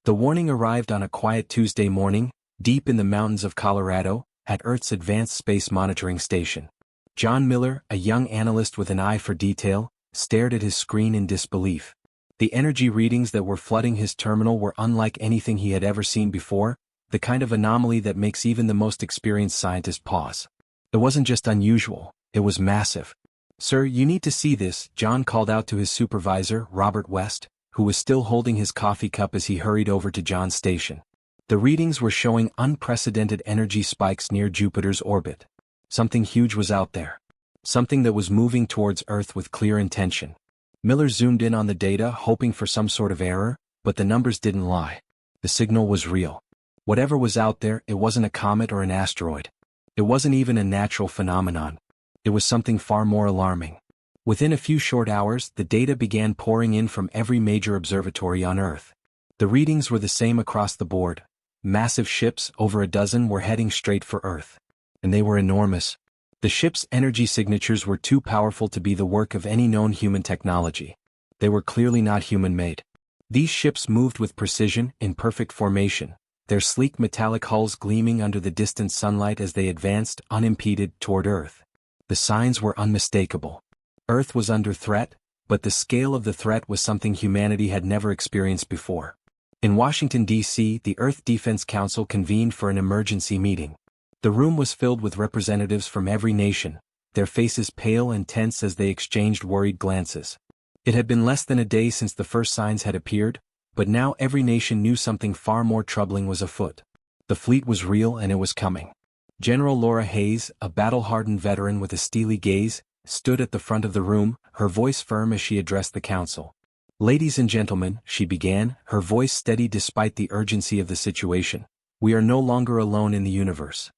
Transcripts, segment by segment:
The warning arrived on a quiet Tuesday morning, deep in the mountains of Colorado, at Earth's Advanced Space Monitoring Station. John Miller, a young analyst with an eye for detail, stared at his screen in disbelief. The energy readings that were flooding his terminal were unlike anything he had ever seen before, the kind of anomaly that makes even the most experienced scientist pause. It wasn't just unusual, it was massive. "Sir, you need to see this," John called out to his supervisor, Robert West, who was still holding his coffee cup as he hurried over to John's station. The readings were showing unprecedented energy spikes near Jupiter's orbit. Something huge was out there. Something that was moving towards Earth with clear intention. Miller zoomed in on the data, hoping for some sort of error, but the numbers didn't lie. The signal was real. Whatever was out there, it wasn't a comet or an asteroid. It wasn't even a natural phenomenon. It was something far more alarming. Within a few short hours, the data began pouring in from every major observatory on Earth. The readings were the same across the board. Massive ships, over a dozen, were heading straight for Earth. And they were enormous. The ships' energy signatures were too powerful to be the work of any known human technology. They were clearly not human-made. These ships moved with precision, in perfect formation, their sleek metallic hulls gleaming under the distant sunlight as they advanced, unimpeded, toward Earth. The signs were unmistakable. Earth was under threat, but the scale of the threat was something humanity had never experienced before. In Washington, D.C., the Earth Defense Council convened for an emergency meeting. The room was filled with representatives from every nation, their faces pale and tense as they exchanged worried glances. It had been less than a day since the first signs had appeared, but now every nation knew something far more troubling was afoot. The fleet was real and it was coming. General Laura Hayes, a battle-hardened veteran with a steely gaze, stood at the front of the room, her voice firm as she addressed the council. "Ladies and gentlemen," she began, her voice steady despite the urgency of the situation, "we are no longer alone in the universe.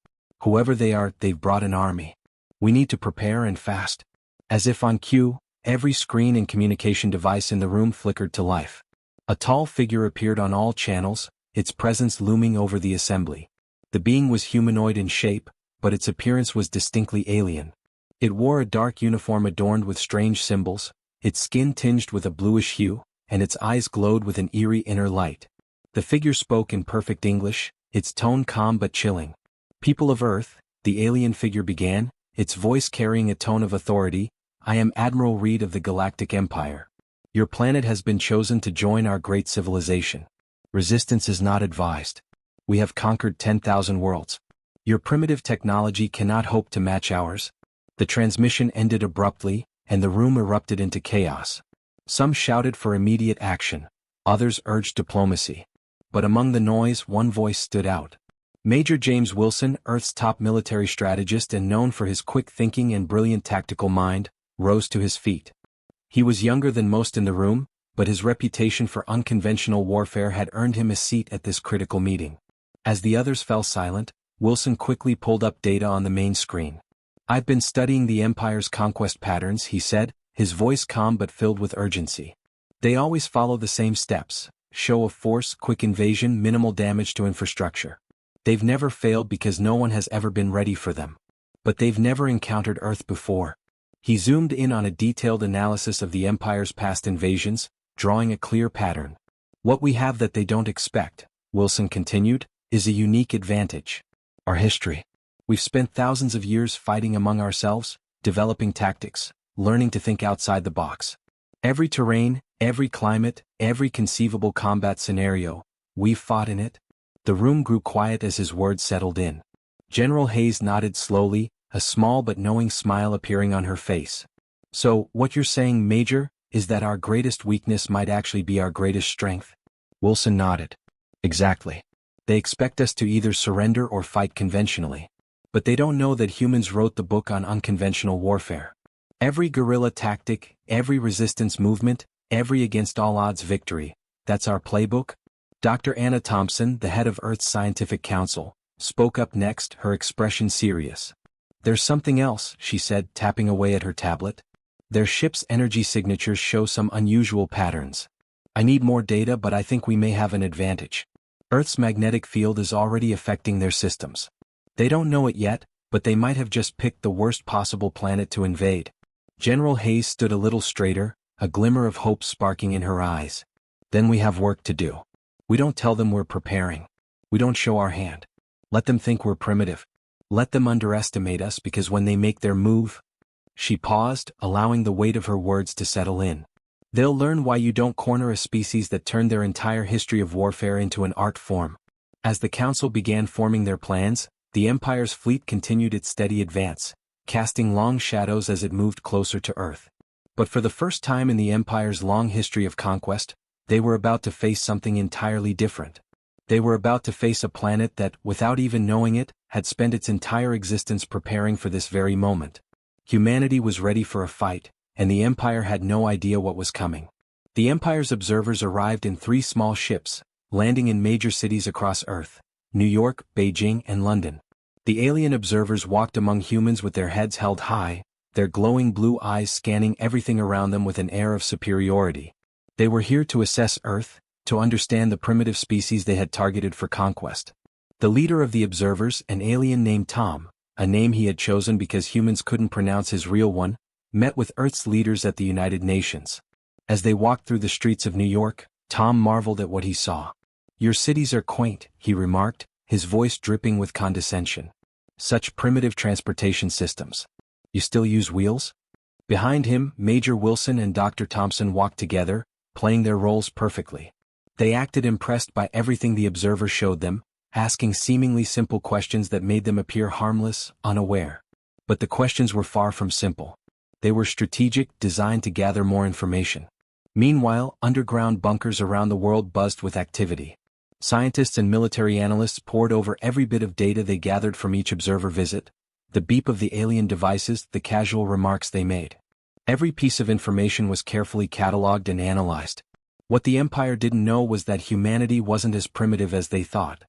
Whoever they are, they've brought an army. We need to prepare and fast." As if on cue, every screen and communication device in the room flickered to life. A tall figure appeared on all channels, its presence looming over the assembly. The being was humanoid in shape, but its appearance was distinctly alien. It wore a dark uniform adorned with strange symbols, its skin tinged with a bluish hue, and its eyes glowed with an eerie inner light. The figure spoke in perfect English, its tone calm but chilling. "People of Earth," the alien figure began, its voice carrying a tone of authority, "I am Admiral Reed of the Galactic Empire. Your planet has been chosen to join our great civilization. Resistance is not advised. We have conquered 10,000 worlds. Your primitive technology cannot hope to match ours." The transmission ended abruptly, and the room erupted into chaos. Some shouted for immediate action, others urged diplomacy. But among the noise, one voice stood out. Major James Wilson, Earth's top military strategist and known for his quick thinking and brilliant tactical mind, rose to his feet. He was younger than most in the room, but his reputation for unconventional warfare had earned him a seat at this critical meeting. As the others fell silent, Wilson quickly pulled up data on the main screen. "I've been studying the Empire's conquest patterns," he said, his voice calm but filled with urgency. "They always follow the same steps: show of force, quick invasion, minimal damage to infrastructure. They've never failed because no one has ever been ready for them. But they've never encountered Earth before." He zoomed in on a detailed analysis of the Empire's past invasions, drawing a clear pattern. "What we have that they don't expect," Wilson continued, "is a unique advantage. Our history. We've spent thousands of years fighting among ourselves, developing tactics, learning to think outside the box. Every terrain, every climate, every conceivable combat scenario, we've fought in it." The room grew quiet as his words settled in. General Hayes nodded slowly, a small but knowing smile appearing on her face. "So, what you're saying, Major, is that our greatest weakness might actually be our greatest strength?" Wilson nodded. "Exactly. They expect us to either surrender or fight conventionally. But they don't know that humans wrote the book on unconventional warfare. Every guerrilla tactic, every resistance movement, every against-all-odds victory, that's our playbook." Dr. Anna Thompson, the head of Earth's Scientific Council, spoke up next, her expression serious. "There's something else," she said, tapping away at her tablet. "Their ship's energy signatures show some unusual patterns. I need more data, but I think we may have an advantage. Earth's magnetic field is already affecting their systems. They don't know it yet, but they might have just picked the worst possible planet to invade." General Hayes stood a little straighter, a glimmer of hope sparking in her eyes. "Then we have work to do. We don't tell them we're preparing. We don't show our hand. Let them think we're primitive. Let them underestimate us because when they make their move—" She paused, allowing the weight of her words to settle in. "They'll learn why you don't corner a species that turned their entire history of warfare into an art form." As the council began forming their plans, the Empire's fleet continued its steady advance, casting long shadows as it moved closer to Earth. But for the first time in the Empire's long history of conquest, they were about to face something entirely different. They were about to face a planet that, without even knowing it, had spent its entire existence preparing for this very moment. Humanity was ready for a fight, and the Empire had no idea what was coming. The Empire's observers arrived in 3 small ships, landing in major cities across Earth: New York, Beijing, and London. The alien observers walked among humans with their heads held high, their glowing blue eyes scanning everything around them with an air of superiority. They were here to assess Earth, to understand the primitive species they had targeted for conquest. The leader of the observers, an alien named Tom, a name he had chosen because humans couldn't pronounce his real one, met with Earth's leaders at the United Nations. As they walked through the streets of New York, Tom marveled at what he saw. "Your cities are quaint," he remarked, his voice dripping with condescension. "Such primitive transportation systems. You still use wheels?" Behind him, Major Wilson and Dr. Thompson walked together, playing their roles perfectly. They acted impressed by everything the observer showed them, asking seemingly simple questions that made them appear harmless, unaware. But the questions were far from simple. They were strategic, designed to gather more information. Meanwhile, underground bunkers around the world buzzed with activity. Scientists and military analysts pored over every bit of data they gathered from each observer visit, the beep of the alien devices, the casual remarks they made. Every piece of information was carefully catalogued and analyzed. What the Empire didn't know was that humanity wasn't as primitive as they thought.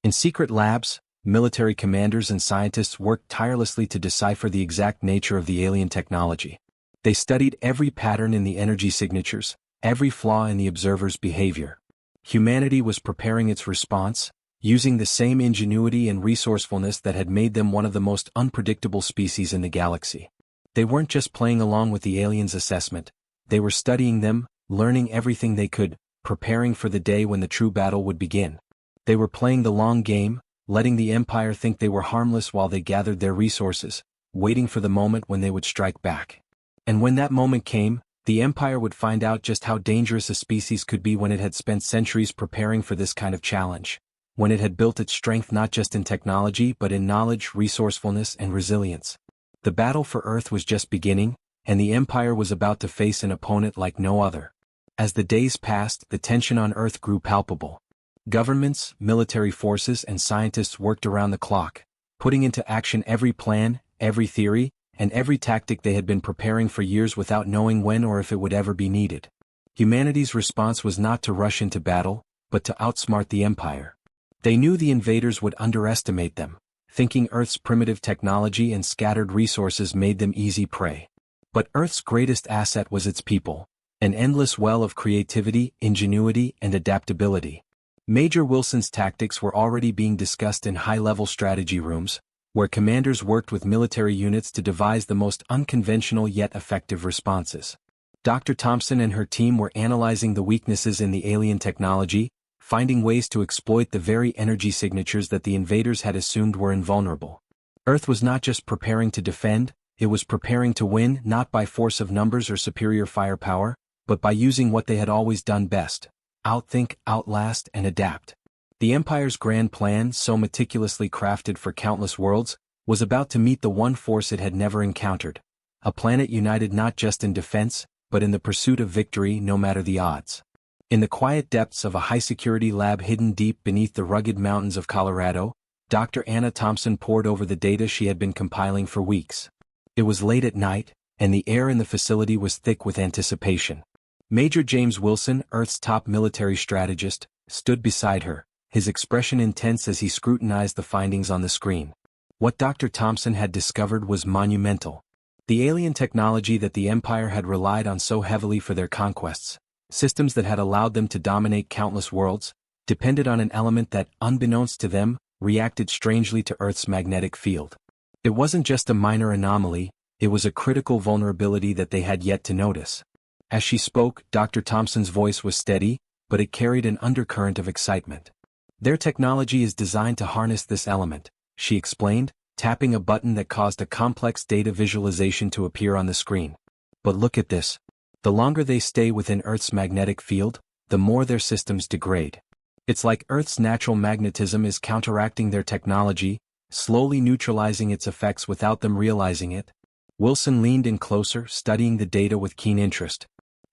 In secret labs, military commanders and scientists worked tirelessly to decipher the exact nature of the alien technology. They studied every pattern in the energy signatures, every flaw in the observer's behavior. Humanity was preparing its response, using the same ingenuity and resourcefulness that had made them one of the most unpredictable species in the galaxy. They weren't just playing along with the aliens' assessment, they were studying them, learning everything they could, preparing for the day when the true battle would begin. They were playing the long game, letting the Empire think they were harmless while they gathered their resources, waiting for the moment when they would strike back. And when that moment came, the Empire would find out just how dangerous a species could be when it had spent centuries preparing for this kind of challenge, when it had built its strength not just in technology but in knowledge, resourcefulness, and resilience. The battle for Earth was just beginning, and the Empire was about to face an opponent like no other. As the days passed, the tension on Earth grew palpable. Governments, military forces, and scientists worked around the clock, putting into action every plan, every theory, and every tactic they had been preparing for years without knowing when or if it would ever be needed. Humanity's response was not to rush into battle, but to outsmart the Empire. They knew the invaders would underestimate them, thinking Earth's primitive technology and scattered resources made them easy prey. But Earth's greatest asset was its people, an endless well of creativity, ingenuity, and adaptability. Major Wilson's tactics were already being discussed in high-level strategy rooms, where commanders worked with military units to devise the most unconventional yet effective responses. Dr. Thompson and her team were analyzing the weaknesses in the alien technology, finding ways to exploit the very energy signatures that the invaders had assumed were invulnerable. Earth was not just preparing to defend, it was preparing to win, not by force of numbers or superior firepower, but by using what they had always done best: outthink, outlast, and adapt. The Empire's grand plan, so meticulously crafted for countless worlds, was about to meet the one force it had never encountered, a planet united not just in defense, but in the pursuit of victory no matter the odds. In the quiet depths of a high-security lab hidden deep beneath the rugged mountains of Colorado, Dr. Anna Thompson pored over the data she had been compiling for weeks. It was late at night, and the air in the facility was thick with anticipation. Major James Wilson, Earth's top military strategist, stood beside her, his expression intense as he scrutinized the findings on the screen. What Dr. Thompson had discovered was monumental. The alien technology that the Empire had relied on so heavily for their conquests, systems that had allowed them to dominate countless worlds, depended on an element that, unbeknownst to them, reacted strangely to Earth's magnetic field. It wasn't just a minor anomaly, it was a critical vulnerability that they had yet to notice. As she spoke, Dr. Thompson's voice was steady, but it carried an undercurrent of excitement. Their technology is designed to harness this element, she explained, tapping a button that caused a complex data visualization to appear on the screen. But look at this. The longer they stay within Earth's magnetic field, the more their systems degrade. It's like Earth's natural magnetism is counteracting their technology, slowly neutralizing its effects without them realizing it. Wilson leaned in closer, studying the data with keen interest.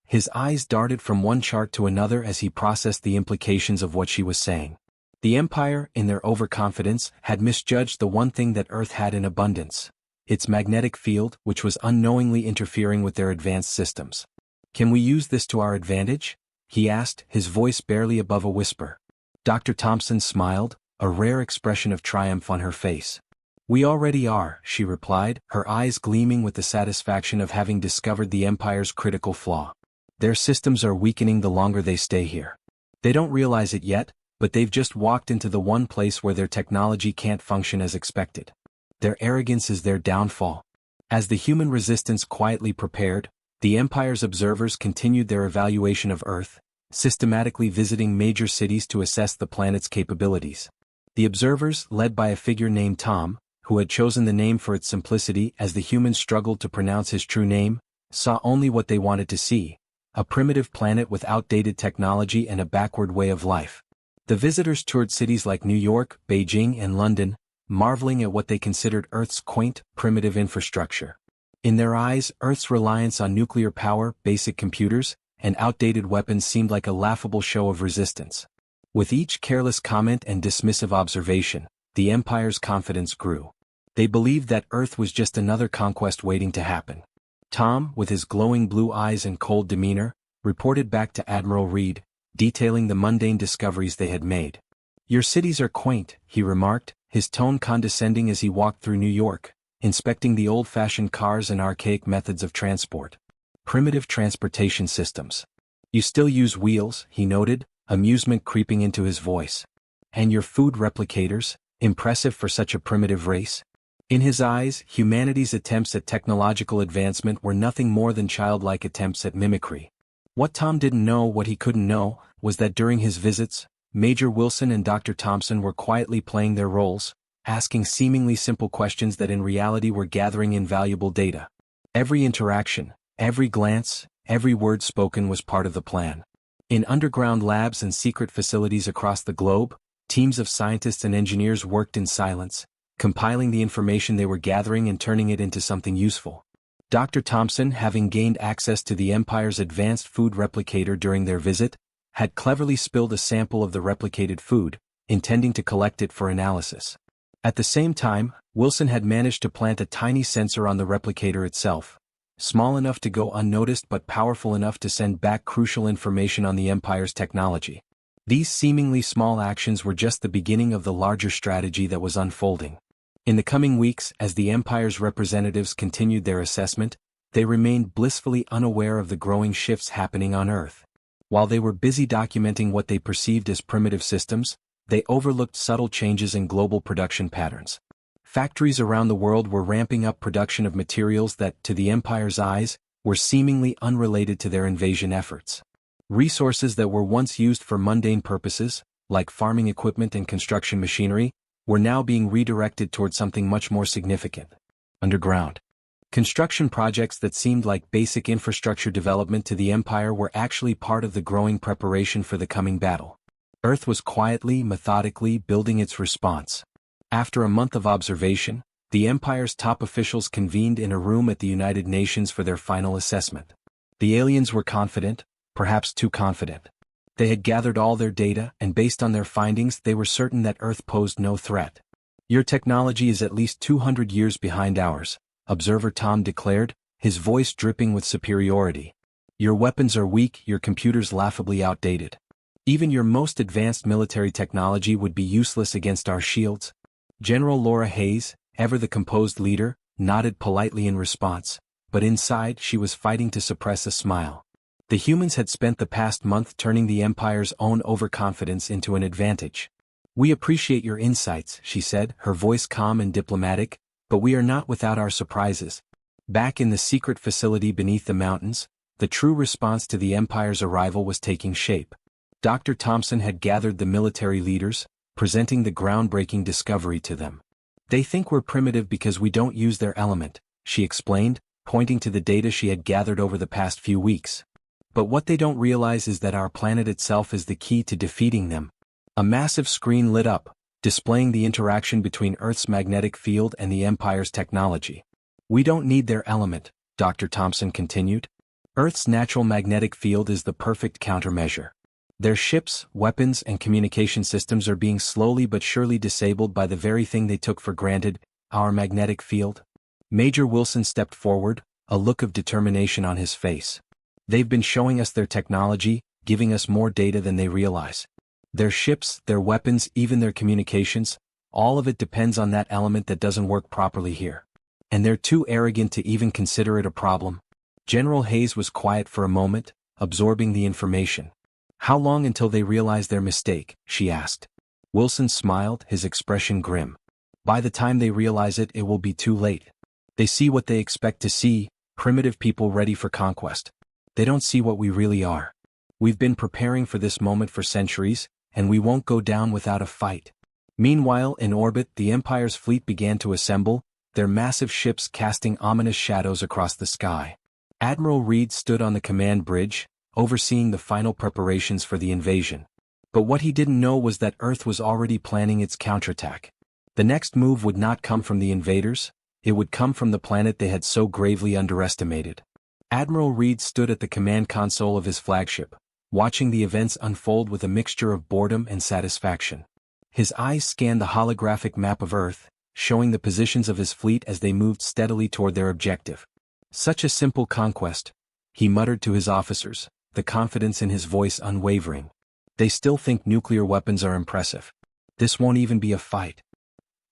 His eyes darted from one chart to another as he processed the implications of what she was saying. The Empire, in their overconfidence, had misjudged the one thing that Earth had in abundance: its magnetic field, which was unknowingly interfering with their advanced systems. "Can we use this to our advantage?" he asked, his voice barely above a whisper. Dr. Thompson smiled, a rare expression of triumph on her face. "We already are," she replied, her eyes gleaming with the satisfaction of having discovered the Empire's critical flaw. "Their systems are weakening the longer they stay here. They don't realize it yet, but they've just walked into the one place where their technology can't function as expected. Their arrogance is their downfall." As the human resistance quietly prepared, the Empire's observers continued their evaluation of Earth, systematically visiting major cities to assess the planet's capabilities. The observers, led by a figure named Tom, who had chosen the name for its simplicity as the humans struggled to pronounce his true name, saw only what they wanted to see: a primitive planet with outdated technology and a backward way of life. The visitors toured cities like New York, Beijing, and London, marveling at what they considered Earth's quaint, primitive infrastructure. In their eyes, Earth's reliance on nuclear power, basic computers, and outdated weapons seemed like a laughable show of resistance. With each careless comment and dismissive observation, the Empire's confidence grew. They believed that Earth was just another conquest waiting to happen. Tom, with his glowing blue eyes and cold demeanor, reported back to Admiral Reed, detailing the mundane discoveries they had made. "Your cities are quaint," he remarked, his tone condescending as he walked through New York, inspecting the old-fashioned cars and archaic methods of transport. "Primitive transportation systems. You still use wheels," he noted, amusement creeping into his voice. "And your food replicators, impressive for such a primitive race." In his eyes, humanity's attempts at technological advancement were nothing more than childlike attempts at mimicry. What Tom didn't know, what he couldn't know, was that during his visits, Major Wilson and Dr. Thompson were quietly playing their roles, asking seemingly simple questions that in reality were gathering invaluable data. Every interaction, every glance, every word spoken was part of the plan. In underground labs and secret facilities across the globe, teams of scientists and engineers worked in silence, compiling the information they were gathering and turning it into something useful. Dr. Thompson, having gained access to the Empire's advanced food replicator during their visit, had cleverly spilled a sample of the replicated food, intending to collect it for analysis. At the same time, Wilson had managed to plant a tiny sensor on the replicator itself, small enough to go unnoticed but powerful enough to send back crucial information on the Empire's technology. These seemingly small actions were just the beginning of the larger strategy that was unfolding. In the coming weeks, as the Empire's representatives continued their assessment, they remained blissfully unaware of the growing shifts happening on Earth. While they were busy documenting what they perceived as primitive systems, they overlooked subtle changes in global production patterns. Factories around the world were ramping up production of materials that, to the Empire's eyes, were seemingly unrelated to their invasion efforts. Resources that were once used for mundane purposes, like farming equipment and construction machinery, were now being redirected toward something much more significant: underground. Construction projects that seemed like basic infrastructure development to the Empire were actually part of the growing preparation for the coming battle. Earth was quietly, methodically building its response. After a month of observation, the Empire's top officials convened in a room at the United Nations for their final assessment. The aliens were confident, perhaps too confident. They had gathered all their data, and based on their findings they were certain that Earth posed no threat. "Your technology is at least 200 years behind ours," Observer Tom declared, his voice dripping with superiority. "Your weapons are weak, your computers laughably outdated. Even your most advanced military technology would be useless against our shields." General Laura Hayes, ever the composed leader, nodded politely in response, but inside she was fighting to suppress a smile. The humans had spent the past month turning the Empire's own overconfidence into an advantage. "We appreciate your insights," she said, her voice calm and diplomatic, "but we are not without our surprises." Back in the secret facility beneath the mountains, the true response to the Empire's arrival was taking shape. Dr. Thompson had gathered the military leaders, presenting the groundbreaking discovery to them. They think we're primitive because we don't use their element, she explained, pointing to the data she had gathered over the past few weeks. But what they don't realize is that our planet itself is the key to defeating them. A massive screen lit up, displaying the interaction between Earth's magnetic field and the Empire's technology. We don't need their element, Dr. Thompson continued. Earth's natural magnetic field is the perfect countermeasure. Their ships, weapons, and communication systems are being slowly but surely disabled by the very thing they took for granted, our magnetic field. Major Wilson stepped forward, a look of determination on his face. They've been showing us their technology, giving us more data than they realize. Their ships, their weapons, even their communications, all of it depends on that element that doesn't work properly here. And they're too arrogant to even consider it a problem. General Hayes was quiet for a moment, absorbing the information. How long until they realize their mistake, she asked. Wilson smiled, his expression grim. By the time they realize it, it will be too late. They see what they expect to see, primitive people ready for conquest. They don't see what we really are. We've been preparing for this moment for centuries, and we won't go down without a fight. Meanwhile, in orbit, the Empire's fleet began to assemble, their massive ships casting ominous shadows across the sky. Admiral Reed stood on the command bridge, overseeing the final preparations for the invasion. But what he didn't know was that Earth was already planning its counterattack. The next move would not come from the invaders, it would come from the planet they had so gravely underestimated. Admiral Reed stood at the command console of his flagship, watching the events unfold with a mixture of boredom and satisfaction. His eyes scanned the holographic map of Earth, showing the positions of his fleet as they moved steadily toward their objective. Such a simple conquest, he muttered to his officers, the confidence in his voice unwavering. They still think nuclear weapons are impressive. This won't even be a fight.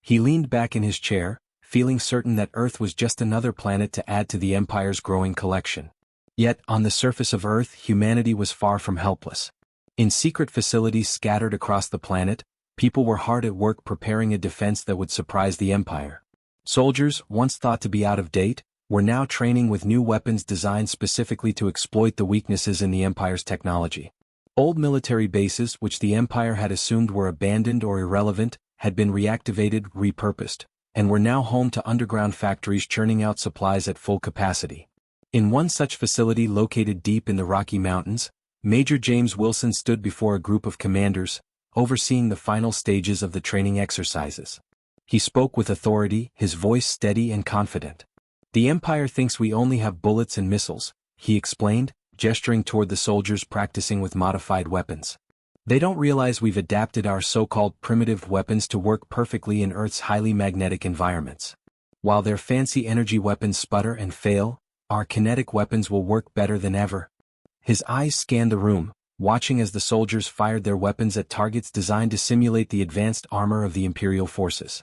He leaned back in his chair, feeling certain that Earth was just another planet to add to the Empire's growing collection. Yet, on the surface of Earth, humanity was far from helpless. In secret facilities scattered across the planet, people were hard at work preparing a defense that would surprise the Empire. Soldiers, once thought to be out of date, were now training with new weapons designed specifically to exploit the weaknesses in the Empire's technology. Old military bases, which the Empire had assumed were abandoned or irrelevant, had been reactivated, repurposed, and were now home to underground factories churning out supplies at full capacity. In one such facility located deep in the Rocky Mountains, Major James Wilson stood before a group of commanders, overseeing the final stages of the training exercises. He spoke with authority, his voice steady and confident. The Empire thinks we only have bullets and missiles, he explained, gesturing toward the soldiers practicing with modified weapons. They don't realize we've adapted our so-called primitive weapons to work perfectly in Earth's highly magnetic environments. While their fancy energy weapons sputter and fail, our kinetic weapons will work better than ever. His eyes scanned the room, watching as the soldiers fired their weapons at targets designed to simulate the advanced armor of the Imperial forces.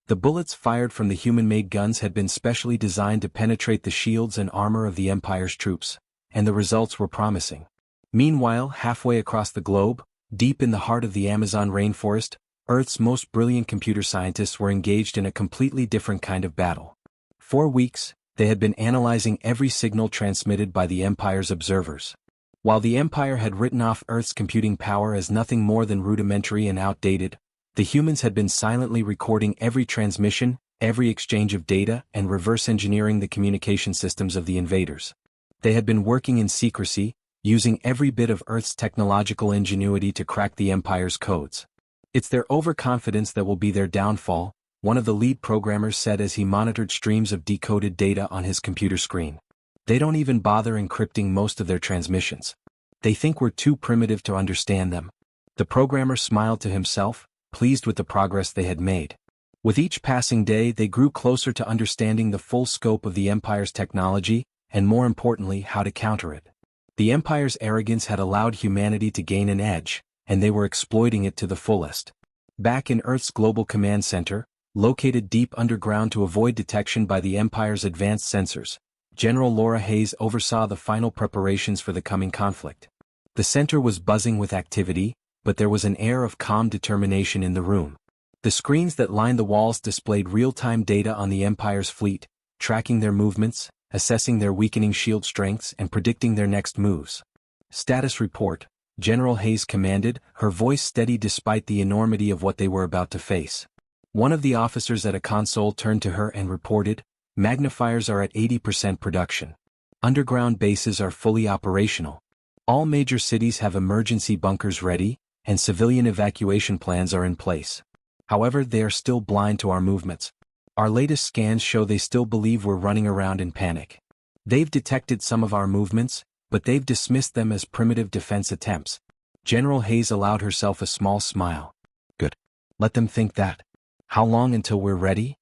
The bullets fired from the human-made guns had been specially designed to penetrate the shields and armor of the Empire's troops, and the results were promising. Meanwhile, halfway across the globe, deep in the heart of the Amazon rainforest, Earth's most brilliant computer scientists were engaged in a completely different kind of battle. For weeks, they had been analyzing every signal transmitted by the Empire's observers. While the Empire had written off Earth's computing power as nothing more than rudimentary and outdated, the humans had been silently recording every transmission, every exchange of data, and reverse engineering the communication systems of the invaders. They had been working in secrecy, using every bit of Earth's technological ingenuity to crack the Empire's codes. It's their overconfidence that will be their downfall, one of the lead programmers said as he monitored streams of decoded data on his computer screen. They don't even bother encrypting most of their transmissions. They think we're too primitive to understand them. The programmer smiled to himself, pleased with the progress they had made. With each passing day, they grew closer to understanding the full scope of the Empire's technology, and more importantly, how to counter it. The Empire's arrogance had allowed humanity to gain an edge, and they were exploiting it to the fullest. Back in Earth's Global Command Center, located deep underground to avoid detection by the Empire's advanced sensors, General Laura Hayes oversaw the final preparations for the coming conflict. The center was buzzing with activity, but there was an air of calm determination in the room. The screens that lined the walls displayed real-time data on the Empire's fleet, tracking their movements, assessing their weakening shield strengths and predicting their next moves. Status report, General Hayes commanded, her voice steady despite the enormity of what they were about to face. One of the officers at a console turned to her and reported, "Magnifiers are at 80% production. Underground bases are fully operational. All major cities have emergency bunkers ready, and civilian evacuation plans are in place. However, they are still blind to our movements. Our latest scans show they still believe we're running around in panic. They've detected some of our movements, but they've dismissed them as primitive defense attempts." General Hayes allowed herself a small smile. "Good. Let them think that. How long until we're ready?"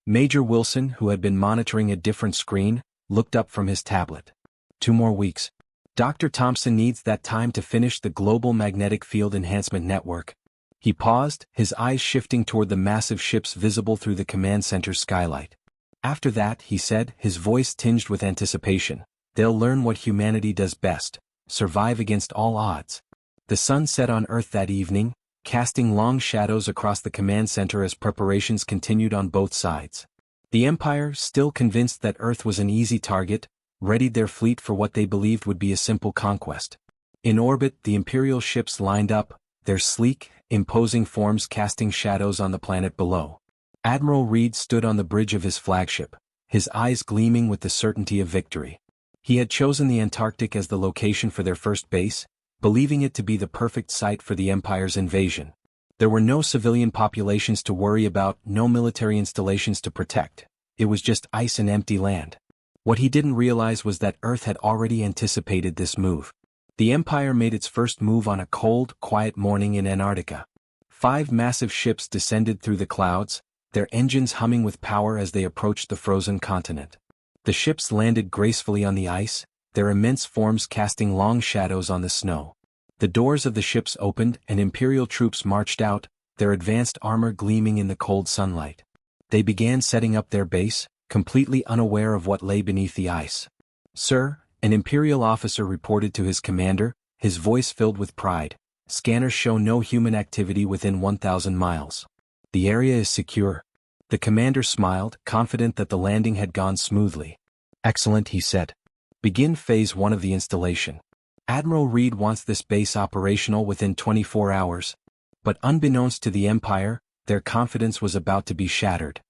Major Wilson, who had been monitoring a different screen, looked up from his tablet. 2 more weeks. Dr. Thompson needs that time to finish the Global Magnetic Field Enhancement Network." He paused, his eyes shifting toward the massive ships visible through the command center's skylight. "After that," he said, his voice tinged with anticipation, "they'll learn what humanity does best: survive against all odds." The sun set on Earth that evening, casting long shadows across the command center as preparations continued on both sides. The Empire, still convinced that Earth was an easy target, readied their fleet for what they believed would be a simple conquest. In orbit, the Imperial ships lined up, their sleek, imposing forms casting shadows on the planet below. Admiral Reed stood on the bridge of his flagship, his eyes gleaming with the certainty of victory. He had chosen the Antarctic as the location for their first base, believing it to be the perfect site for the Empire's invasion. There were no civilian populations to worry about, no military installations to protect. It was just ice and empty land. What he didn't realize was that Earth had already anticipated this move. The Empire made its first move on a cold, quiet morning in Antarctica. 5 massive ships descended through the clouds, their engines humming with power as they approached the frozen continent. The ships landed gracefully on the ice, their immense forms casting long shadows on the snow. The doors of the ships opened and Imperial troops marched out, their advanced armor gleaming in the cold sunlight. They began setting up their base, completely unaware of what lay beneath the ice. "Sir," an Imperial officer reported to his commander, his voice filled with pride, "scanners show no human activity within 1,000 miles. The area is secure." The commander smiled, confident that the landing had gone smoothly. "Excellent," he said. "Begin Phase 1 of the installation. Admiral Reed wants this base operational within 24 hours. But unbeknownst to the Empire, their confidence was about to be shattered.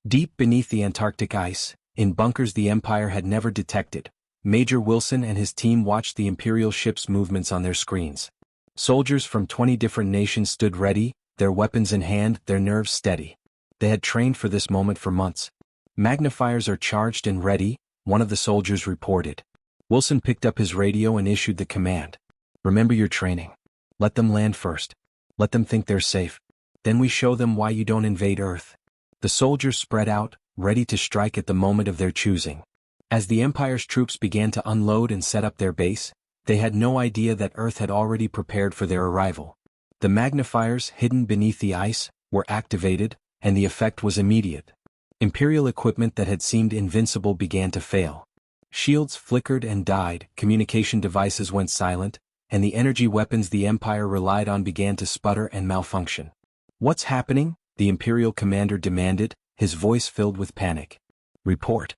Deep beneath the Antarctic ice, in bunkers the Empire had never detected, Major Wilson and his team watched the Imperial ships' movements on their screens. Soldiers from 20 different nations stood ready, their weapons in hand, their nerves steady. They had trained for this moment for months. "Magnifiers are charged and ready," one of the soldiers reported. Wilson picked up his radio and issued the command. "Remember your training. Let them land first. Let them think they're safe. Then we show them why you don't invade Earth." The soldiers spread out, ready to strike at the moment of their choosing. As the Empire's troops began to unload and set up their base, they had no idea that Earth had already prepared for their arrival. The magnifiers, hidden beneath the ice, were activated, and the effect was immediate. Imperial equipment that had seemed invincible began to fail. Shields flickered and died, communication devices went silent, and the energy weapons the Empire relied on began to sputter and malfunction. "What's happening?" the Imperial commander demanded, his voice filled with panic. "Report."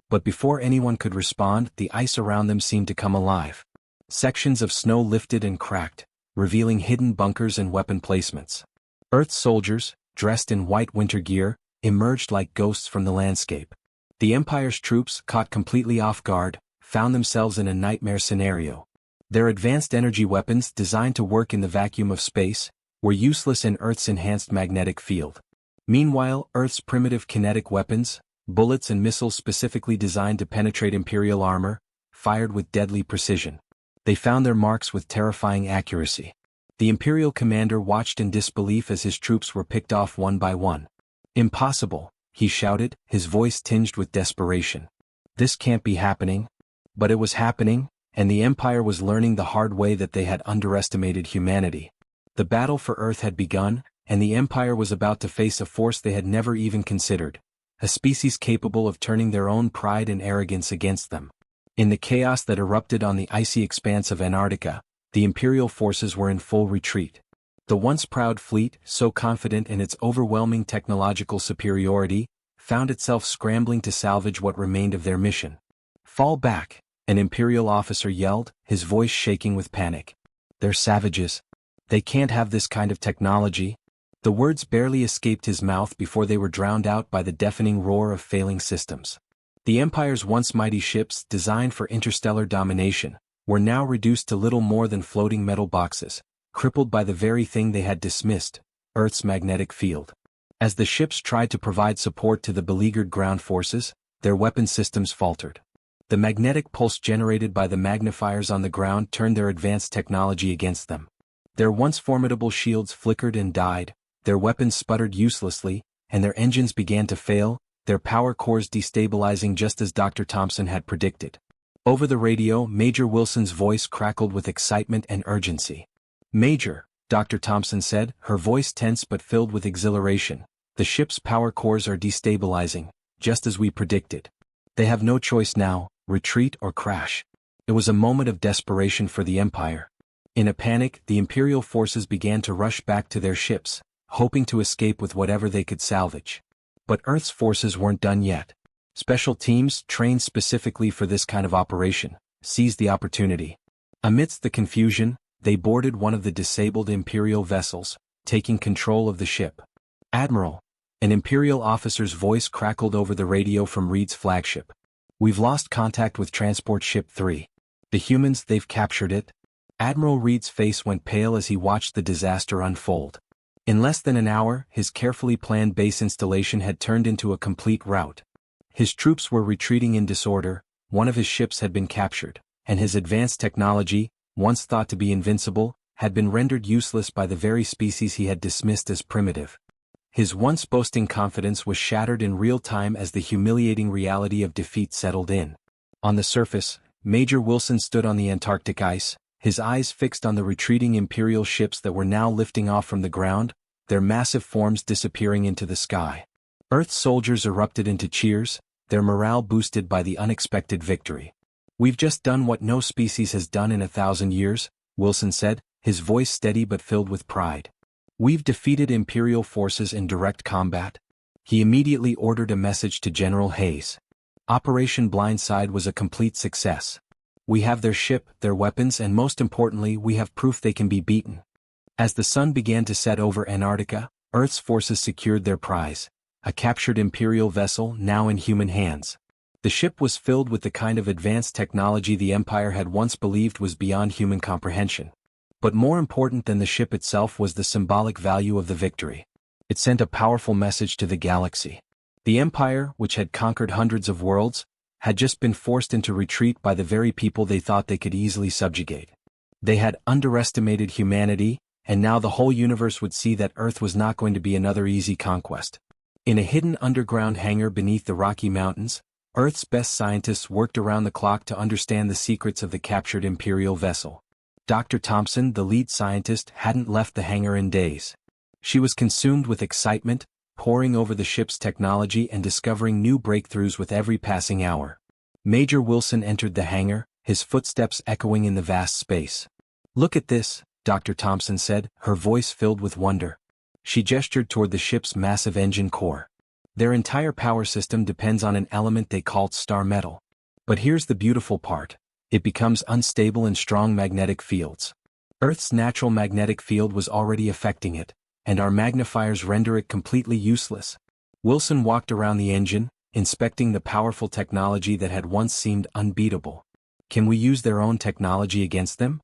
But before anyone could respond, the ice around them seemed to come alive. Sections of snow lifted and cracked, revealing hidden bunkers and weapon placements. Earth soldiers, dressed in white winter gear, emerged like ghosts from the landscape. The Empire's troops, caught completely off guard, found themselves in a nightmare scenario. Their advanced energy weapons, designed to work in the vacuum of space, were useless in Earth's enhanced magnetic field. Meanwhile, Earth's primitive kinetic weapons, bullets and missiles specifically designed to penetrate Imperial armor, fired with deadly precision. They found their marks with terrifying accuracy. The Imperial commander watched in disbelief as his troops were picked off one by one. "Impossible," he shouted, his voice tinged with desperation. "This can't be happening." But it was happening, and the Empire was learning the hard way that they had underestimated humanity. The battle for Earth had begun, and the Empire was about to face a force they had never even considered, a species capable of turning their own pride and arrogance against them. In the chaos that erupted on the icy expanse of Antarctica, the Imperial forces were in full retreat. The once proud fleet, so confident in its overwhelming technological superiority, found itself scrambling to salvage what remained of their mission. "Fall back," an Imperial officer yelled, his voice shaking with panic. They're savages. They can't have this kind of technology. The words barely escaped his mouth before they were drowned out by the deafening roar of failing systems. The Empire's once mighty ships, designed for interstellar domination, were now reduced to little more than floating metal boxes, crippled by the very thing they had dismissed, Earth's magnetic field. As the ships tried to provide support to the beleaguered ground forces, their weapon systems faltered. The magnetic pulse generated by the magnifiers on the ground turned their advanced technology against them. Their once formidable shields flickered and died, their weapons sputtered uselessly, and their engines began to fail, their power cores destabilizing just as Dr. Thompson had predicted. Over the radio, Major Wilson's voice crackled with excitement and urgency. "Major," Dr. Thompson said, her voice tense but filled with exhilaration, "the ship's power cores are destabilizing, just as we predicted. They have no choice now, retreat or crash." It was a moment of desperation for the Empire. In a panic, the Imperial forces began to rush back to their ships, hoping to escape with whatever they could salvage. But Earth's forces weren't done yet. Special teams, trained specifically for this kind of operation, seized the opportunity. Amidst the confusion, they boarded one of the disabled Imperial vessels, taking control of the ship. "Admiral," an Imperial officer's voice crackled over the radio from Reed's flagship. "We've lost contact with Transport Ship 3. The humans, they've captured it." Admiral Reed's face went pale as he watched the disaster unfold. In less than an hour, his carefully planned base installation had turned into a complete rout. His troops were retreating in disorder, one of his ships had been captured, and his advanced technology, once thought to be invincible, had been rendered useless by the very species he had dismissed as primitive. His once boasting confidence was shattered in real time as the humiliating reality of defeat settled in. On the surface, Major Wilson stood on the Antarctic ice, his eyes fixed on the retreating Imperial ships that were now lifting off from the ground, their massive forms disappearing into the sky. Earth's soldiers erupted into cheers, their morale boosted by the unexpected victory. "We've just done what no species has done in 1,000 years, Wilson said, his voice steady but filled with pride. "We've defeated Imperial forces in direct combat." He immediately ordered a message to General Hayes. Operation Blindside was a complete success. "We have their ship, their weapons, and most importantly, we have proof they can be beaten." As the sun began to set over Antarctica, Earth's forces secured their prize, a captured Imperial vessel now in human hands. The ship was filled with the kind of advanced technology the Empire had once believed was beyond human comprehension. But more important than the ship itself was the symbolic value of the victory. It sent a powerful message to the galaxy. The Empire, which had conquered hundreds of worlds, had just been forced into retreat by the very people they thought they could easily subjugate. They had underestimated humanity, and now the whole universe would see that Earth was not going to be another easy conquest. In a hidden underground hangar beneath the Rocky Mountains, Earth's best scientists worked around the clock to understand the secrets of the captured Imperial vessel. Dr. Thompson, the lead scientist, hadn't left the hangar in days. She was consumed with excitement, poring over the ship's technology and discovering new breakthroughs with every passing hour. Major Wilson entered the hangar, his footsteps echoing in the vast space. "Look at this," Dr. Thompson said, her voice filled with wonder. She gestured toward the ship's massive engine core. "Their entire power system depends on an element they called star metal. But here's the beautiful part. It becomes unstable in strong magnetic fields. Earth's natural magnetic field was already affecting it, and our magnifiers render it completely useless." Wilson walked around the engine, inspecting the powerful technology that had once seemed unbeatable. "Can we use their own technology against them?"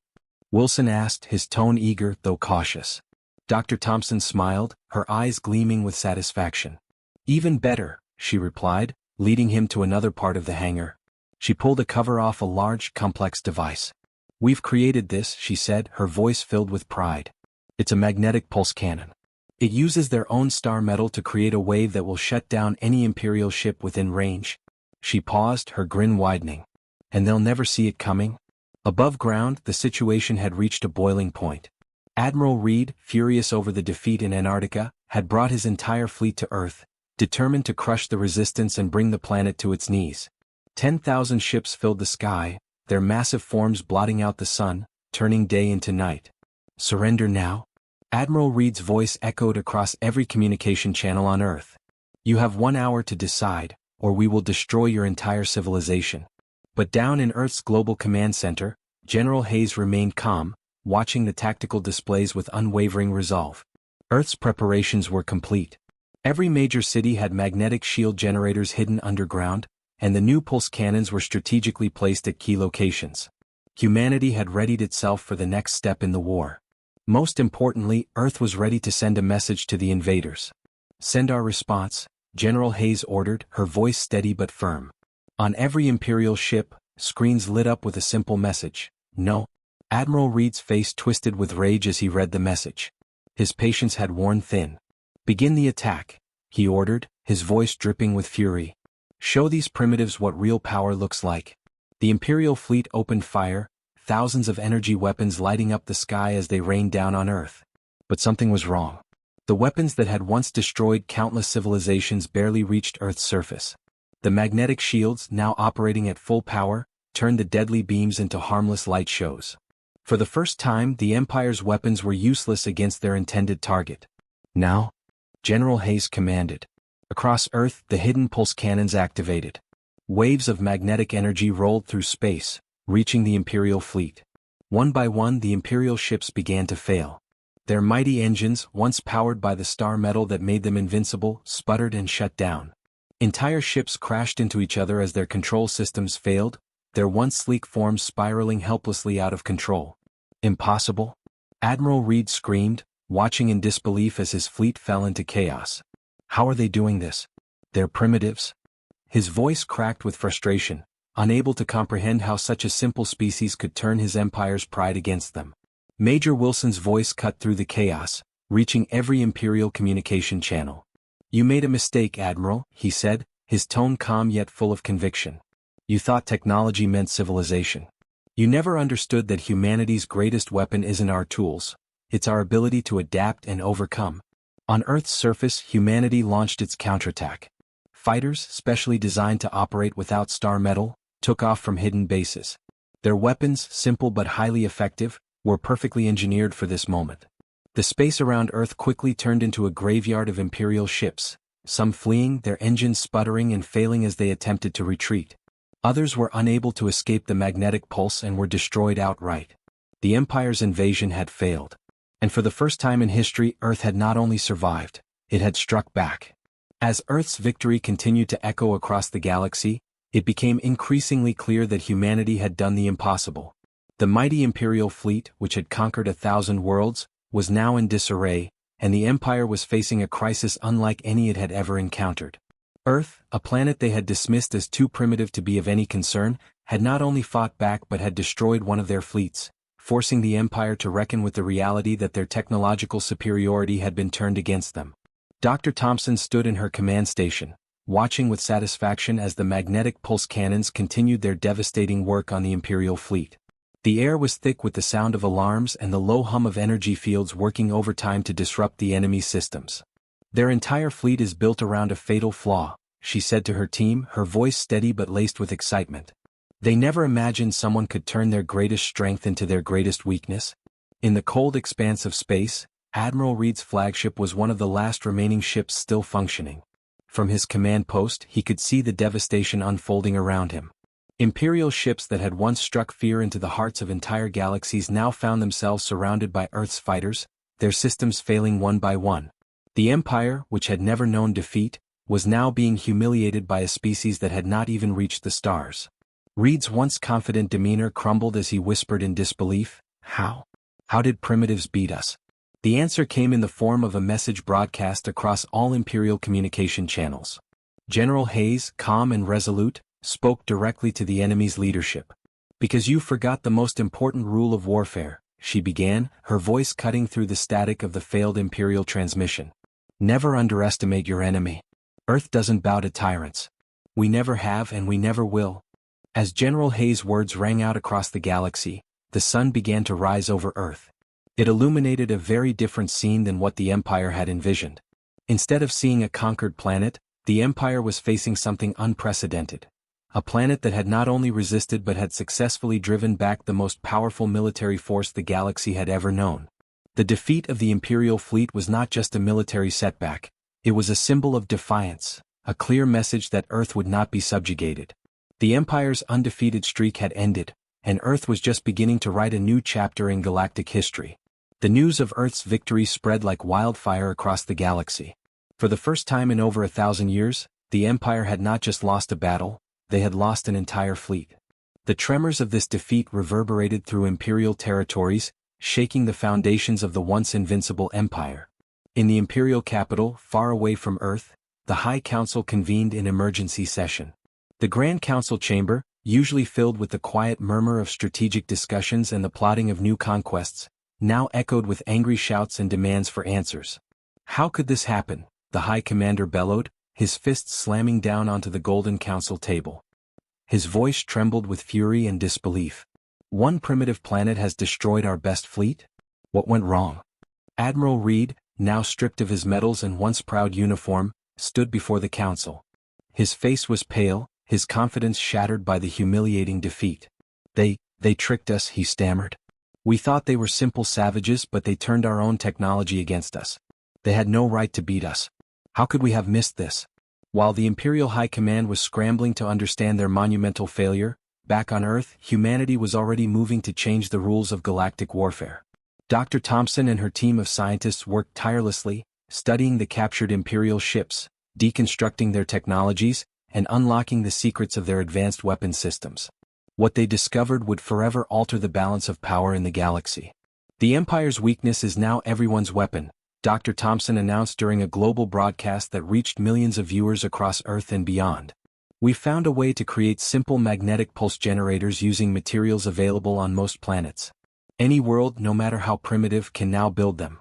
Wilson asked, his tone eager though cautious. Dr. Thompson smiled, her eyes gleaming with satisfaction. "Even better," she replied, leading him to another part of the hangar. She pulled a cover off a large, complex device. "We've created this," she said, her voice filled with pride. "It's a magnetic pulse cannon. It uses their own star metal to create a wave that will shut down any Imperial ship within range." She paused, her grin widening. "And they'll never see it coming?" Above ground, the situation had reached a boiling point. Admiral Reed, furious over the defeat in Antarctica, had brought his entire fleet to Earth, determined to crush the resistance and bring the planet to its knees. 10,000 ships filled the sky, their massive forms blotting out the sun, turning day into night. "Surrender now?" Admiral Reed's voice echoed across every communication channel on Earth. "You have 1 hour to decide, or we will destroy your entire civilization." But down in Earth's global command center, General Hayes remained calm, watching the tactical displays with unwavering resolve. Earth's preparations were complete. Every major city had magnetic shield generators hidden underground, and the new pulse cannons were strategically placed at key locations. Humanity had readied itself for the next step in the war. Most importantly, Earth was ready to send a message to the invaders. "Send our response," General Hayes ordered, her voice steady but firm. On every Imperial ship, screens lit up with a simple message: "No." Admiral Reed's face twisted with rage as he read the message. His patience had worn thin. "Begin the attack," he ordered, his voice dripping with fury. "Show these primitives what real power looks like." The Imperial fleet opened fire, thousands of energy weapons lighting up the sky as they rained down on Earth. But something was wrong. The weapons that had once destroyed countless civilizations barely reached Earth's surface. The magnetic shields, now operating at full power, turned the deadly beams into harmless light shows. For the first time, the Empire's weapons were useless against their intended target. "Now," General Hayes commanded. Across Earth, the hidden pulse cannons activated. Waves of magnetic energy rolled through space, reaching the Imperial fleet. One by one, the Imperial ships began to fail. Their mighty engines, once powered by the star metal that made them invincible, sputtered and shut down. Entire ships crashed into each other as their control systems failed, their once sleek forms spiraling helplessly out of control. "Impossible?" Admiral Reed screamed, watching in disbelief as his fleet fell into chaos. "How are they doing this? They're primitives?" His voice cracked with frustration, unable to comprehend how such a simple species could turn his empire's pride against them. Major Wilson's voice cut through the chaos, reaching every Imperial communication channel. "You made a mistake, Admiral," he said, his tone calm yet full of conviction. "You thought technology meant civilization. You never understood that humanity's greatest weapon isn't our tools, it's our ability to adapt and overcome." On Earth's surface, humanity launched its counterattack. Fighters, specially designed to operate without star metal, took off from hidden bases. Their weapons, simple but highly effective, were perfectly engineered for this moment. The space around Earth quickly turned into a graveyard of Imperial ships, some fleeing, their engines sputtering and failing as they attempted to retreat. Others were unable to escape the magnetic pulse and were destroyed outright. The Empire's invasion had failed. And for the first time in history, Earth had not only survived, it had struck back. As Earth's victory continued to echo across the galaxy, it became increasingly clear that humanity had done the impossible. The mighty Imperial fleet, which had conquered 1,000 worlds, was now in disarray, and the Empire was facing a crisis unlike any it had ever encountered. Earth, a planet they had dismissed as too primitive to be of any concern, had not only fought back but had destroyed one of their fleets, forcing the Empire to reckon with the reality that their technological superiority had been turned against them. Dr. Thompson stood in her command station, watching with satisfaction as the magnetic pulse cannons continued their devastating work on the Imperial fleet. The air was thick with the sound of alarms and the low hum of energy fields working overtime to disrupt the enemy's systems. "Their entire fleet is built around a fatal flaw," she said to her team, her voice steady but laced with excitement. "They never imagined someone could turn their greatest strength into their greatest weakness." In the cold expanse of space, Admiral Reed's flagship was one of the last remaining ships still functioning. From his command post, he could see the devastation unfolding around him. Imperial ships that had once struck fear into the hearts of entire galaxies now found themselves surrounded by Earth's fighters, their systems failing one by one. The Empire, which had never known defeat, was now being humiliated by a species that had not even reached the stars. Reed's once confident demeanor crumbled as he whispered in disbelief, "How? How did primitives beat us?" The answer came in the form of a message broadcast across all Imperial communication channels. General Hayes, calm and resolute, spoke directly to the enemy's leadership. "Because you forgot the most important rule of warfare," she began, her voice cutting through the static of the failed Imperial transmission. "Never underestimate your enemy. Earth doesn't bow to tyrants. We never have and we never will." As General Hayes' words rang out across the galaxy, the sun began to rise over Earth. It illuminated a very different scene than what the Empire had envisioned. Instead of seeing a conquered planet, the Empire was facing something unprecedented. A planet that had not only resisted but had successfully driven back the most powerful military force the galaxy had ever known. The defeat of the Imperial fleet was not just a military setback, it was a symbol of defiance, a clear message that Earth would not be subjugated. The Empire's undefeated streak had ended, and Earth was just beginning to write a new chapter in galactic history. The news of Earth's victory spread like wildfire across the galaxy. For the first time in over 1,000 years, the Empire had not just lost a battle, they had lost an entire fleet. The tremors of this defeat reverberated through Imperial territories, shaking the foundations of the once invincible Empire. In the Imperial capital, far away from Earth, the High Council convened in emergency session. The Grand Council chamber, usually filled with the quiet murmur of strategic discussions and the plotting of new conquests, now echoed with angry shouts and demands for answers. How could this happen? The High Commander bellowed, his fists slamming down onto the Golden Council table. His voice trembled with fury and disbelief. One primitive planet has destroyed our best fleet? What went wrong? Admiral Reed, now stripped of his medals and once proud uniform, stood before the council. His face was pale, his confidence shattered by the humiliating defeat. They tricked us, he stammered. We thought they were simple savages, but they turned our own technology against us. They had no right to beat us. How could we have missed this? While the Imperial High Command was scrambling to understand their monumental failure, back on Earth, humanity was already moving to change the rules of galactic warfare. Dr. Thompson and her team of scientists worked tirelessly, studying the captured Imperial ships, deconstructing their technologies, and unlocking the secrets of their advanced weapon systems. What they discovered would forever alter the balance of power in the galaxy. The Empire's weakness is now everyone's weapon, Dr. Thompson announced during a global broadcast that reached millions of viewers across Earth and beyond. We found a way to create simple magnetic pulse generators using materials available on most planets. Any world, no matter how primitive, can now build them.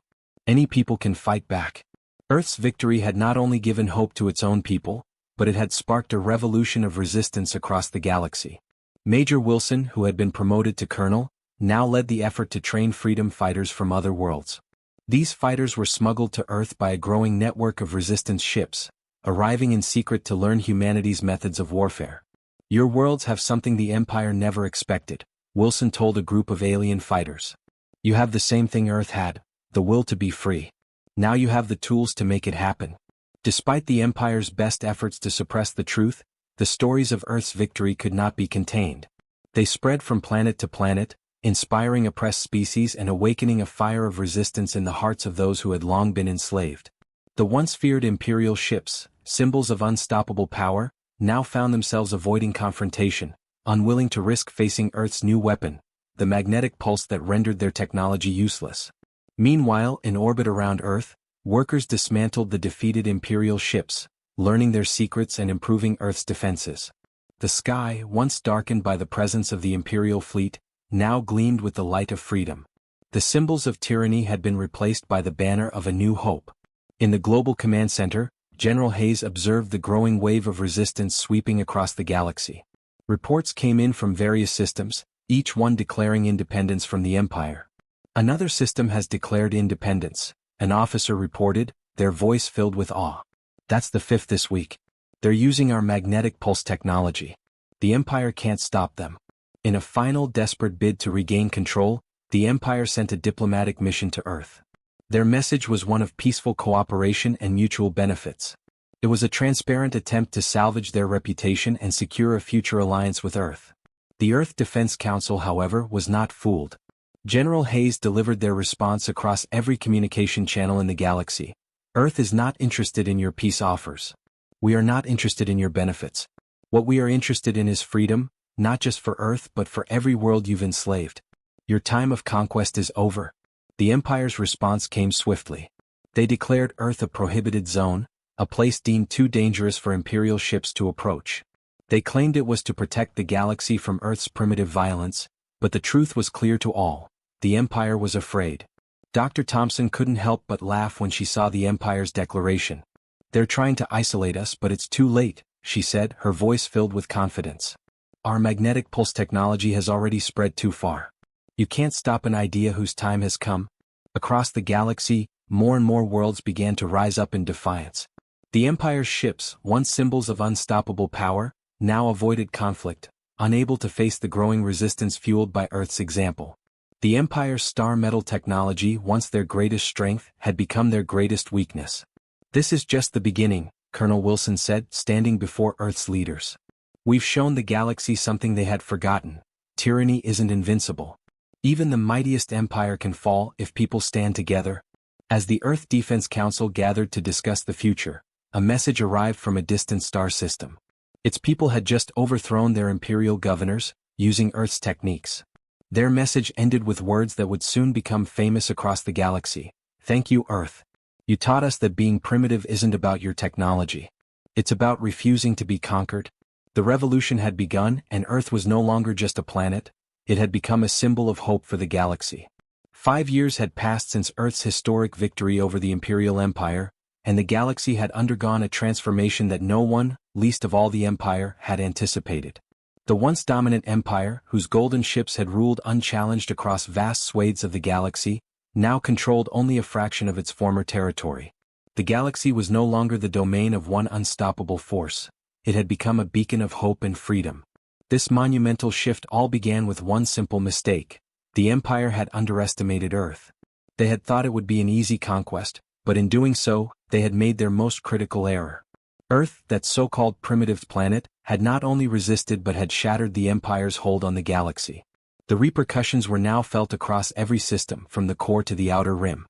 Any people can fight back. Earth's victory had not only given hope to its own people, but it had sparked a revolution of resistance across the galaxy. Major Wilson, who had been promoted to colonel, now led the effort to train freedom fighters from other worlds. These fighters were smuggled to Earth by a growing network of resistance ships, arriving in secret to learn humanity's methods of warfare. Your worlds have something the Empire never expected, Wilson told a group of alien fighters. You have the same thing Earth had, the will to be free. Now you have the tools to make it happen. Despite the Empire's best efforts to suppress the truth, the stories of Earth's victory could not be contained. They spread from planet to planet, inspiring oppressed species and awakening a fire of resistance in the hearts of those who had long been enslaved. The once feared Imperial ships, symbols of unstoppable power, now found themselves avoiding confrontation, unwilling to risk facing Earth's new weapon, the magnetic pulse that rendered their technology useless. Meanwhile, in orbit around Earth, workers dismantled the defeated Imperial ships, learning their secrets and improving Earth's defenses. The sky, once darkened by the presence of the Imperial fleet, now gleamed with the light of freedom. The symbols of tyranny had been replaced by the banner of a new hope. In the Global Command Center, General Hayes observed the growing wave of resistance sweeping across the galaxy. Reports came in from various systems, each one declaring independence from the Empire. Another system has declared independence, an officer reported, their voice filled with awe. That's the fifth this week. They're using our magnetic pulse technology. The Empire can't stop them. In a final desperate bid to regain control, the Empire sent a diplomatic mission to Earth. Their message was one of peaceful cooperation and mutual benefits. It was a transparent attempt to salvage their reputation and secure a future alliance with Earth. The Earth Defense Council, however, was not fooled. General Hayes delivered their response across every communication channel in the galaxy. Earth is not interested in your peace offers. We are not interested in your benefits. What we are interested in is freedom, not just for Earth but for every world you've enslaved. Your time of conquest is over. The Empire's response came swiftly. They declared Earth a prohibited zone, a place deemed too dangerous for Imperial ships to approach. They claimed it was to protect the galaxy from Earth's primitive violence, but the truth was clear to all. The Empire was afraid. Dr. Thompson couldn't help but laugh when she saw the Empire's declaration. They're trying to isolate us, but it's too late, she said, her voice filled with confidence. Our magnetic pulse technology has already spread too far. You can't stop an idea whose time has come. Across the galaxy, more and more worlds began to rise up in defiance. The Empire's ships, once symbols of unstoppable power, now avoided conflict, unable to face the growing resistance fueled by Earth's example. The Empire's star metal technology, once their greatest strength, had become their greatest weakness. This is just the beginning, Colonel Wilson said, standing before Earth's leaders. We've shown the galaxy something they had forgotten. tyranny isn't invincible. Even the mightiest empire can fall if people stand together. As the Earth Defense Council gathered to discuss the future, a message arrived from a distant star system. Its people had just overthrown their imperial governors, using Earth's techniques. Their message ended with words that would soon become famous across the galaxy. "Thank you, Earth. You taught us that being primitive isn't about your technology. It's about refusing to be conquered." The revolution had begun, and Earth was no longer just a planet, it had become a symbol of hope for the galaxy. 5 years had passed since Earth's historic victory over the Imperial Empire, and the galaxy had undergone a transformation that no one, least of all the Empire, had anticipated. The once dominant Empire, whose golden ships had ruled unchallenged across vast swathes of the galaxy, now controlled only a fraction of its former territory. The galaxy was no longer the domain of one unstoppable force. It had become a beacon of hope and freedom. This monumental shift all began with one simple mistake. The Empire had underestimated Earth. They had thought it would be an easy conquest, but in doing so, they had made their most critical error. Earth, that so-called primitive planet, had not only resisted but had shattered the Empire's hold on the galaxy. The repercussions were now felt across every system, from the core to the outer rim.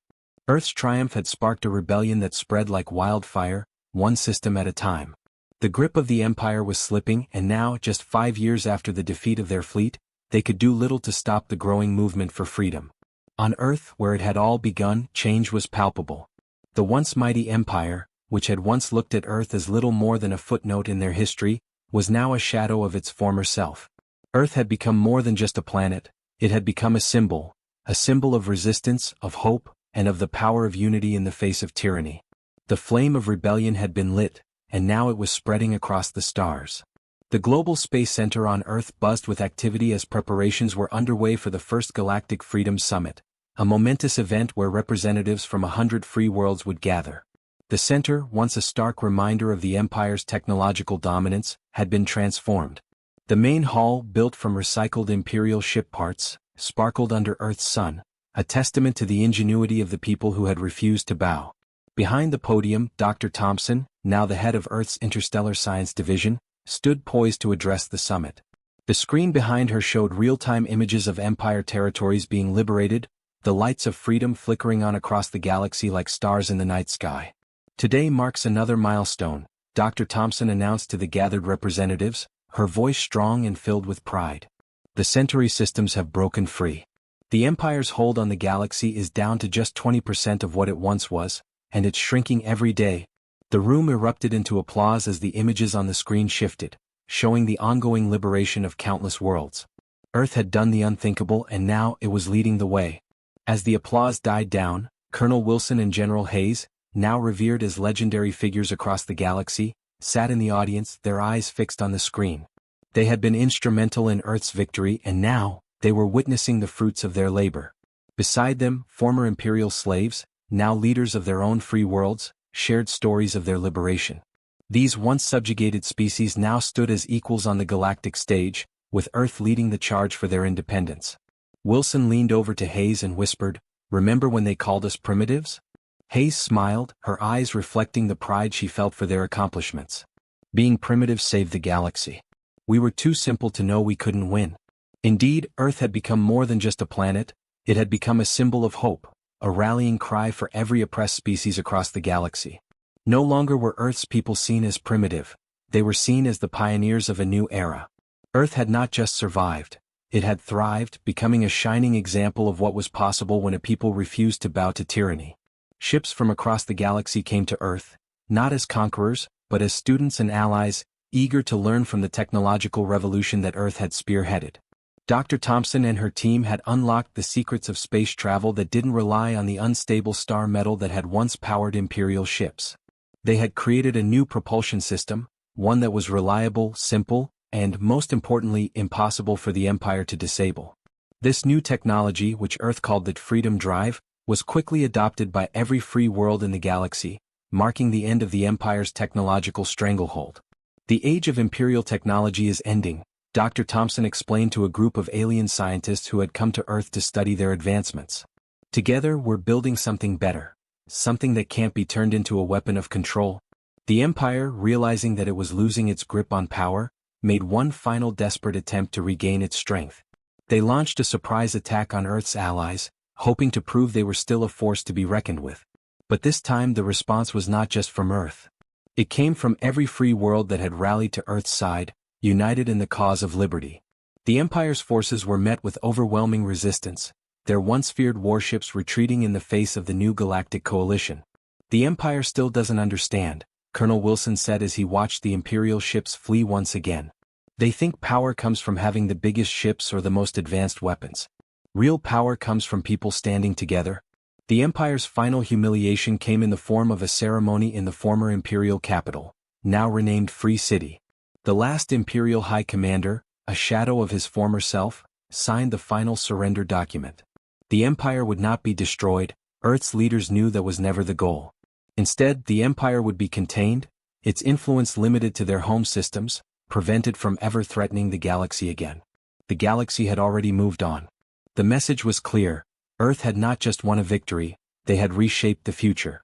Earth's triumph had sparked a rebellion that spread like wildfire, one system at a time. The grip of the Empire was slipping, and now, just 5 years after the defeat of their fleet, they could do little to stop the growing movement for freedom. On Earth, where it had all begun, change was palpable. The once mighty Empire, which had once looked at Earth as little more than a footnote in their history, was now a shadow of its former self. Earth had become more than just a planet, it had become a symbol of resistance, of hope, and of the power of unity in the face of tyranny. The flame of rebellion had been lit, and now it was spreading across the stars. The Global Space Center on Earth buzzed with activity as preparations were underway for the first Galactic Freedom Summit, a momentous event where representatives from 100 free worlds would gather. The center, once a stark reminder of the Empire's technological dominance, had been transformed. The main hall, built from recycled Imperial ship parts, sparkled under Earth's sun, a testament to the ingenuity of the people who had refused to bow. Behind the podium, Dr. Thompson, now the head of Earth's Interstellar Science Division, stood poised to address the summit. The screen behind her showed real-time images of Empire territories being liberated, the lights of freedom flickering on across the galaxy like stars in the night sky. "Today marks another milestone," Dr. Thompson announced to the gathered representatives, her voice strong and filled with pride. "The Centauri systems have broken free. The Empire's hold on the galaxy is down to just 20% of what it once was, and it's shrinking every day." The room erupted into applause as the images on the screen shifted, showing the ongoing liberation of countless worlds. Earth had done the unthinkable, and now it was leading the way. As the applause died down, Colonel Wilson and General Hayes, now revered as legendary figures across the galaxy, sat in the audience, their eyes fixed on the screen. They had been instrumental in Earth's victory, and now, they were witnessing the fruits of their labor. Beside them, former Imperial slaves, now leaders of their own free worlds, shared stories of their liberation. These once subjugated species now stood as equals on the galactic stage, with Earth leading the charge for their independence. Wilson leaned over to Hayes and whispered, "Remember when they called us primitives?" Hayes smiled, her eyes reflecting the pride she felt for their accomplishments. "Being primitive saved the galaxy. We were too simple to know we couldn't win." Indeed, Earth had become more than just a planet, it had become a symbol of hope, a rallying cry for every oppressed species across the galaxy. No longer were Earth's people seen as primitive, they were seen as the pioneers of a new era. Earth had not just survived, it had thrived, becoming a shining example of what was possible when a people refused to bow to tyranny. Ships from across the galaxy came to Earth, not as conquerors, but as students and allies, eager to learn from the technological revolution that Earth had spearheaded. Dr. Thompson and her team had unlocked the secrets of space travel that didn't rely on the unstable star metal that had once powered Imperial ships. They had created a new propulsion system, one that was reliable, simple, and, most importantly, impossible for the Empire to disable. This new technology, which Earth called the Freedom Drive, was quickly adopted by every free world in the galaxy, marking the end of the Empire's technological stranglehold. "The age of Imperial technology is ending," Dr. Thompson explained to a group of alien scientists who had come to Earth to study their advancements. "Together we're building something better, something that can't be turned into a weapon of control." The Empire, realizing that it was losing its grip on power, made one final desperate attempt to regain its strength. They launched a surprise attack on Earth's allies, hoping to prove they were still a force to be reckoned with. But this time the response was not just from Earth. It came from every free world that had rallied to Earth's side, united in the cause of liberty. The Empire's forces were met with overwhelming resistance, their once feared warships retreating in the face of the new galactic coalition. "The Empire still doesn't understand," Colonel Wilson said as he watched the Imperial ships flee once again. "They think power comes from having the biggest ships or the most advanced weapons. Real power comes from people standing together." The Empire's final humiliation came in the form of a ceremony in the former Imperial capital, now renamed Free City. The last Imperial High Commander, a shadow of his former self, signed the final surrender document. The Empire would not be destroyed. Earth's leaders knew that was never the goal. Instead, the Empire would be contained, its influence limited to their home systems, prevented from ever threatening the galaxy again. The galaxy had already moved on. The message was clear: Earth had not just won a victory, they had reshaped the future.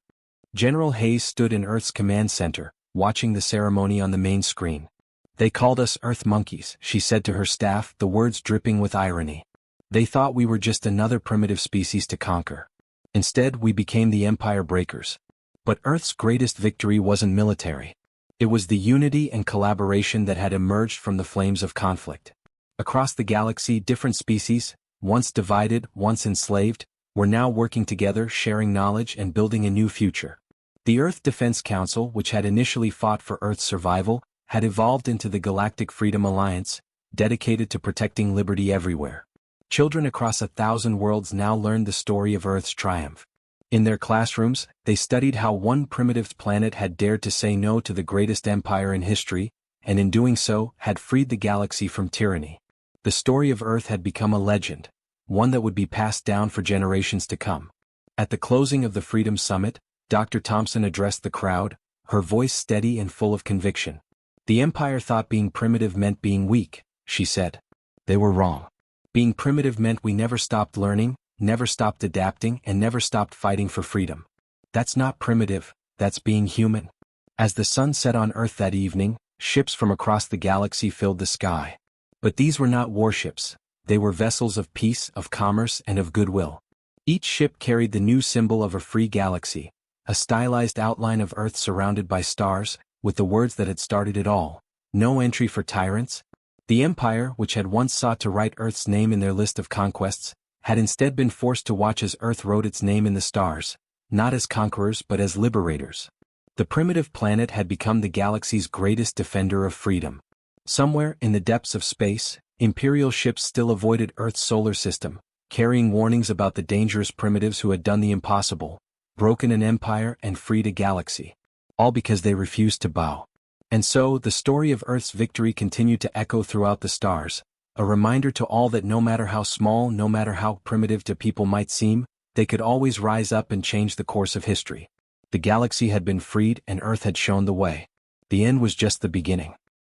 General Hayes stood in Earth's command center, watching the ceremony on the main screen. "They called us Earth monkeys," she said to her staff, the words dripping with irony. "They thought we were just another primitive species to conquer. Instead, we became the Empire breakers." But Earth's greatest victory wasn't military. It was the unity and collaboration that had emerged from the flames of conflict. Across the galaxy, different species, once divided, once enslaved, were now working together, sharing knowledge and building a new future. The Earth Defense Council, which had initially fought for Earth's survival, had evolved into the Galactic Freedom Alliance, dedicated to protecting liberty everywhere. Children across 1,000 worlds now learned the story of Earth's triumph. In their classrooms, they studied how one primitive planet had dared to say no to the greatest empire in history, and in doing so, had freed the galaxy from tyranny. The story of Earth had become a legend, one that would be passed down for generations to come. At the closing of the Freedom Summit, Dr. Thompson addressed the crowd, her voice steady and full of conviction. "The Empire thought being primitive meant being weak," she said. "They were wrong. Being primitive meant we never stopped learning, never stopped adapting, and never stopped fighting for freedom. That's not primitive, that's being human." As the sun set on Earth that evening, ships from across the galaxy filled the sky. But these were not warships. They were vessels of peace, of commerce, and of goodwill. Each ship carried the new symbol of a free galaxy, a stylized outline of Earth surrounded by stars, with the words that had started it all: "No entry for tyrants." The Empire, which had once sought to write Earth's name in their list of conquests, had instead been forced to watch as Earth wrote its name in the stars, not as conquerors but as liberators. The primitive planet had become the galaxy's greatest defender of freedom. Somewhere in the depths of space, Imperial ships still avoided Earth's solar system, carrying warnings about the dangerous primitives who had done the impossible, broken an empire and freed a galaxy. All because they refused to bow. And so, the story of Earth's victory continued to echo throughout the stars, a reminder to all that no matter how small, no matter how primitive to people might seem, they could always rise up and change the course of history. The galaxy had been freed and Earth had shown the way. The end was just the beginning.